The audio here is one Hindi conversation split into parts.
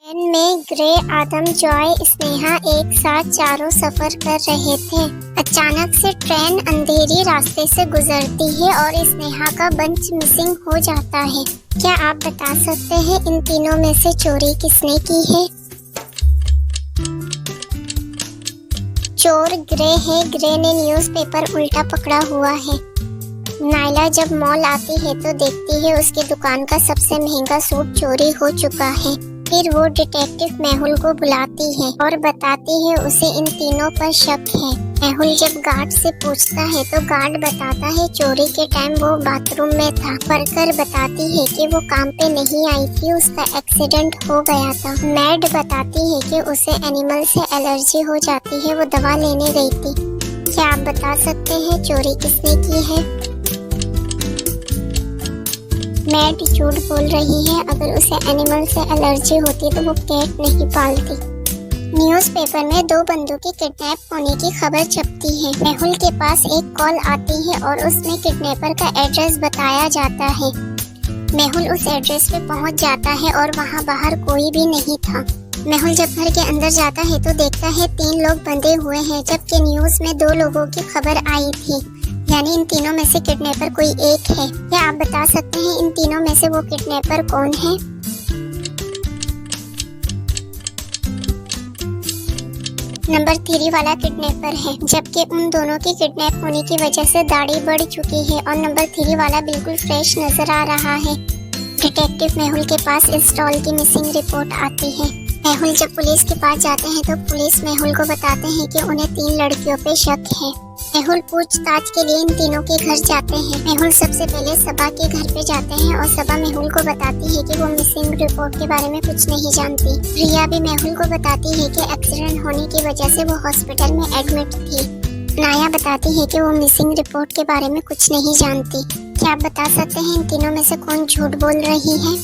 ट्रेन में ग्रे, आदम, जॉय, स्नेहा एक साथ चारों सफर कर रहे थे। अचानक से ट्रेन अंधेरी रास्ते से गुजरती है और स्नेहा का बंच मिसिंग हो जाता है। क्या आप बता सकते हैं इन तीनों में से चोरी किसने की है? चोर ग्रे है। ग्रे ने न्यूज़पेपर उल्टा पकड़ा हुआ है। नायला जब मॉल आती है तो देखती है उसकी दुकान का सबसे महंगा सूट चोरी हो चुका है। फिर वो डिटेक्टिव मेहुल को बुलाती है और बताती है उसे इन तीनों पर शक है। मेहुल जब गार्ड से पूछता है तो गार्ड बताता है चोरी के टाइम वो बाथरूम में था। वर्कर बताती है कि वो काम पे नहीं आई थी, उसका एक्सीडेंट हो गया था। मैड बताती है कि उसे एनिमल से एलर्जी हो जाती है, वो दवा लेने गई थी। क्या आप बता सकते हैं चोरी किसने की है? मैड झूठ बोल रही है। अगर उसे एनिमल से एलर्जी होती तो वो कैट नहीं पालती। न्यूज़पेपर में दो बंदों की किडनैप होने की खबर छपती है। मेहुल के पास एक कॉल आती है और उसमें किडनैपर का एड्रेस बताया जाता है। मेहुल उस एड्रेस पे पहुंच जाता है और वहां बाहर कोई भी नहीं था। मेहुल जब घर के अंदर जाता है तो देखता है 3 लोग बंधे हुए हैं, जबकि न्यूज़ में 2 लोगों की खबर आई थी। यानी इन तीनों में से किडनैपर कोई एक है। क्या आप बता सकते हैं इन तीनों में से वो किडनैपर कौन है? नंबर 3 वाला किडनैपर है, जबकि उन दोनों की किडनैप होने की वजह से दाढ़ी बढ़ चुकी है और नंबर 3 वाला बिल्कुल फ्रेश नजर आ रहा है। डिटेक्टिव मेहुल के पास इस डॉल की मिसिंग रिपोर्ट आती है। मेहुल जब पुलिस के पास जाते हैं तो पुलिस मेहुल को बताते हैं कि उन्हें 3 लड़कियों पे शक है। मेहुल पूछताछ के लिए इन तीनों के घर जाते हैं। मेहुल सबसे पहले सबा के घर पे जाते हैं और सबा मेहुल को बताती है कि वो मिसिंग रिपोर्ट के बारे में कुछ नहीं जानती। रिया भी मेहुल को बताती है कि एक्सीडेंट होने की वजह से वो हॉस्पिटल में एडमिट थी। नाया बताती है कि वो मिसिंग रिपोर्ट के बारे में कुछ नहीं जानती। क्या आप बता सकते हैं इन तीनों में से कौन झूठ बोल रही है?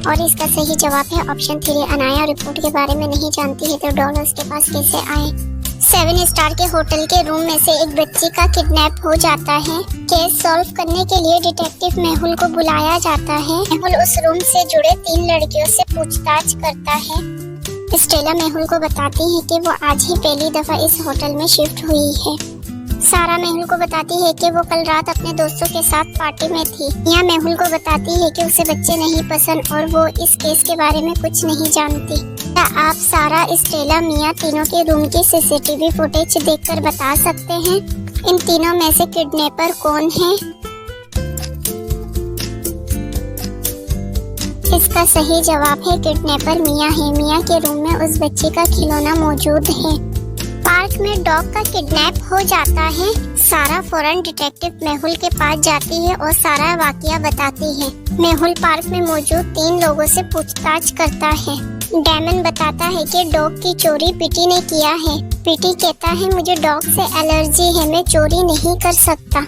और इसका सही जवाब है ऑप्शन 3। अनाया रिपोर्ट के बारे में नहीं जानती है तो डॉल उसके पास कैसे आए? 7 स्टार के होटल के रूम में से एक बच्ची का किडनैप हो जाता है। केस सॉल्व करने के लिए डिटेक्टिव मेहुल को बुलाया जाता है। मेहुल उस रूम से जुड़े 3 लड़कियों से पूछताछ करता है। स्टेला मेहुल को बताती है कि वो आज ही पहली दफा इस होटल में शिफ्ट हुई है। सारा मेहुल को बताती है कि वो कल रात अपने दोस्तों के साथ पार्टी में थी। यहाँ मेहुल को बताती है कि उसे बच्चे नहीं पसंद और वो इस केस के बारे में कुछ नहीं जानती। क्या आप सारा, स्टेला, मिया तीनों के रूम की सीसीटीवी फुटेज देखकर बता सकते हैं इन तीनों में से किडनैपर कौन है? इसका सही जवाब है किडनैपर मिया है। मिया के रूम में उस बच्ची का खिलौना मौजूद है। पार्क में डॉग का किडनैप हो जाता है। सारा फौरन डिटेक्टिव मेहुल के पास जाती है और सारा वाकया बताती है। मेहुल पार्क में मौजूद 3 लोगों से पूछताछ करता है। डैमन बताता है कि डॉग की चोरी पीटी ने किया है। पीटी कहता है मुझे डॉग से एलर्जी है, मैं चोरी नहीं कर सकता।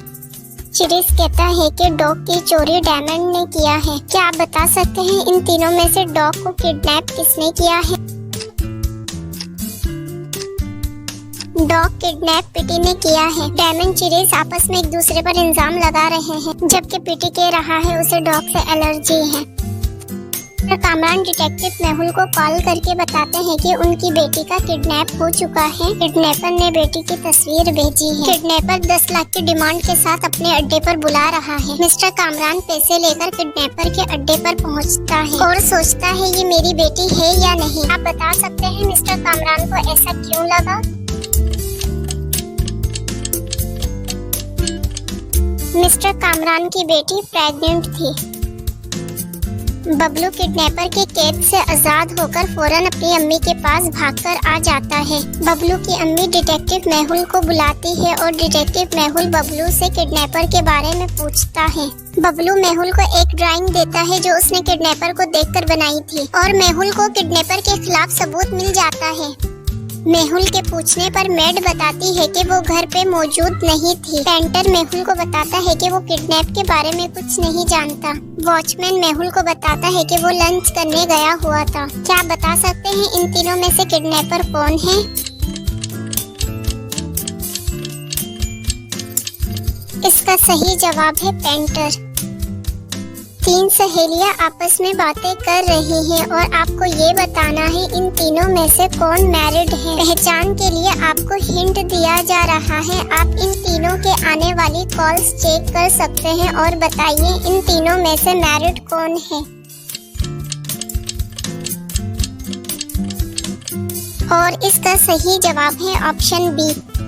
चिरिस कहता है कि डॉग की चोरी डैमन ने किया है। क्या आप बता सकते हैं इन तीनों में से डॉग को किडनैप किसने किया है? डॉग किडनैप पीटी ने किया है। डैमन चिरिस आपस में एक दूसरे पर इल्जाम लगा रहे हैं, जबकि पीटी कह रहा है उसे डॉग से एलर्जी है। कामरान डिटेक्टिव मेहुल को कॉल करके बताते हैं कि उनकी बेटी का किडनैप हो चुका है। किडनैपर ने बेटी की तस्वीर भेजी है। किडनैपर 10 लाख की डिमांड के साथ अपने अड्डे पर बुला रहा है। मिस्टर कामरान पैसे लेकर किडनैपर के अड्डे पर पहुंचता है और सोचता है ये मेरी बेटी है या नहीं। आप बता सकते हैं मिस्टर कामरान को ऐसा क्यों लगा? मिस्टर कामरान की बेटी प्रेग्नेंट थी। बबलू किडनैपर के कैद से आजाद होकर फौरन अपनी अम्मी के पास भागकर आ जाता है। बबलू की अम्मी डिटेक्टिव मेहुल को बुलाती है और डिटेक्टिव मेहुल बबलू से किडनैपर के बारे में पूछता है। बबलू मेहुल को एक ड्राइंग देता है जो उसने किडनैपर को देखकर बनाई थी और मेहुल को किडनैपर के खिलाफ सबूत मिल जाता है। मेहुल के पूछने पर मैड बताती है कि वो घर पे मौजूद नहीं थी। पेंटर मेहुल को बताता है कि वो किडनैप के बारे में कुछ नहीं जानता। वॉचमैन मेहुल को बताता है कि वो लंच करने गया हुआ था। क्या आप बता सकते हैं इन तीनों में से किडनैपर कौन है? इसका सही जवाब है पेंटर। तीन सहेलियां आपस में बातें कर रही हैं और आपको ये बताना है इन तीनों में से कौन मैरिड है। पहचान के लिए आपको हिंट दिया जा रहा है। आप इन तीनों के आने वाली कॉल्स चेक कर सकते हैं और बताइए इन तीनों में से मैरिड कौन है। और इसका सही जवाब है ऑप्शन बी।